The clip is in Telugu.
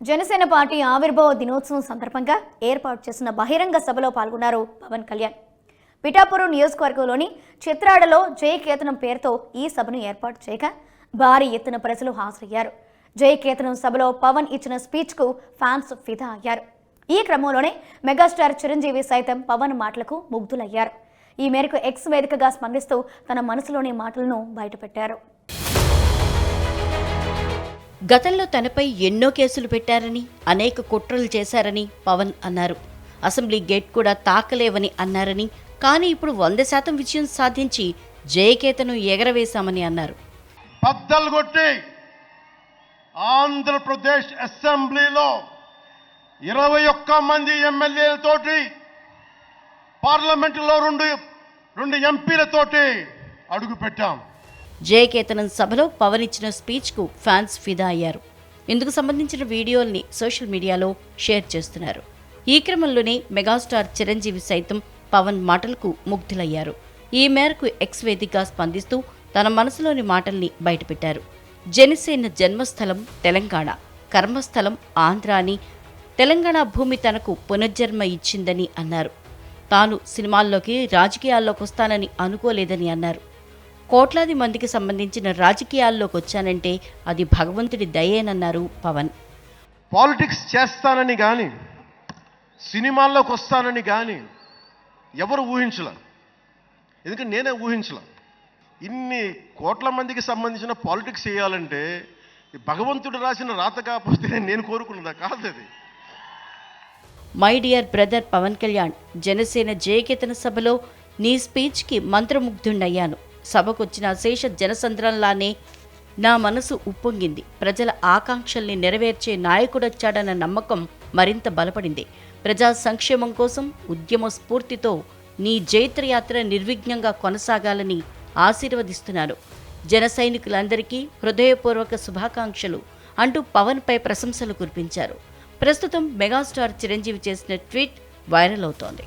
జనసేన పార్టీ ఆవిర్భావ దినోత్సవం సందర్భంగా ఏర్పాటు చేసిన బహిరంగ సభలో పాల్గొన్నారు పవన్ కళ్యాణ్. పిఠాపురం నియోజకవర్గంలోని చిత్రాడలో జయకేతనం పేరుతో ఈ సభను ఏర్పాటు చేయగా భారీ ఎత్తున ప్రజలు హాజరయ్యారు. జయకేతనం సభలో పవన్ ఇచ్చిన స్పీచ్కు ఫ్యాన్స్ ఫిదా అయ్యారు. ఈ క్రమంలోనే మెగాస్టార్ చిరంజీవి సైతం పవన్ మాటలకు ముగ్ధులయ్యారు. ఈ మేరకు ఎక్స్ వేదికగా స్పందిస్తూ తన మనసులోని మాటలను బయటపెట్టారు. గతంలో తనపై ఎన్నో కేసులు పెట్టారని, అనేక కుట్రలు చేశారని పవన్ అన్నారు. అసెంబ్లీ గేట్ కూడా తాకలేవని అన్నారని, కానీ ఇప్పుడు 100% విజయం సాధించి జయకేతను ఎగరవేశామని అన్నారు. బద్దలు కొట్టి ఆంధ్రప్రదేశ్ అసెంబ్లీలో 21 మంది ఎమ్మెల్యేలతోటి, పార్లమెంటులో రెండు ఎంపీలతోటి అడుగు పెట్టాం. జయకేతనం సభలో పవన్ ఇచ్చిన స్పీచ్కు ఫ్యాన్స్ ఫిదా అయ్యారు. ఇందుకు సంబంధించిన వీడియోల్ని సోషల్ మీడియాలో షేర్ చేస్తున్నారు. ఈ క్రమంలోనే మెగాస్టార్ చిరంజీవి సైతం పవన్ మాటలకు ముగ్ధులయ్యారు. ఈ మేరకు ఎక్స్ వేదికగా స్పందిస్తూ తన మనసులోని మాటల్ని బయటపెట్టారు. జనసేన జన్మస్థలం తెలంగాణ, కర్మస్థలం ఆంధ్ర అని, తెలంగాణ భూమి తనకు పునర్జన్మ ఇచ్చిందని అన్నారు. తాను సినిమాల్లోకి రాజకీయాల్లోకి వస్తానని అనుకోలేదని అన్నారు. కోట్లాది మందికి సంబంధించిన రాజకీయాల్లోకి వచ్చానంటే అది భగవంతుడి దయేనన్నారు పవన్. పాలిటిక్స్ చేస్తానని కానీ, సినిమాల్లోకి వస్తానని కానీ ఎవరు ఊహించలే. ఎందుకంటే నేనే ఊహించలే. ఇన్ని కోట్ల మందికి సంబంధించిన పాలిటిక్స్ చేయాలంటే భగవంతుడు రాసిన రాత కాకపోతే నేను కోరుకున్నదా కాదు. అది my dear brother Pawan Kalyan, Janasena Jayaketana సభలో నీ స్పీచ్కి మంత్రముగ్ధుండయ్యాను. సభకొచ్చిన శేష జనసంద్రంలానే నా మనసు ఉప్పొంగింది. ప్రజల ఆకాంక్షల్ని నెరవేర్చే నాయకుడొచ్చాడన్న నమ్మకం మరింత బలపడింది. ప్రజా సంక్షేమం కోసం ఉద్యమ స్ఫూర్తితో నీ జైత్రయాత్ర నిర్విఘ్నంగా కొనసాగాలని ఆశీర్వదిస్తున్నాను. జన సైనికులందరికీ హృదయపూర్వక శుభాకాంక్షలు అంటూ పవన్పై ప్రశంసలు కురిపించారు. ప్రస్తుతం మెగాస్టార్ చిరంజీవి చేసిన ట్వీట్ వైరల్ అవుతోంది.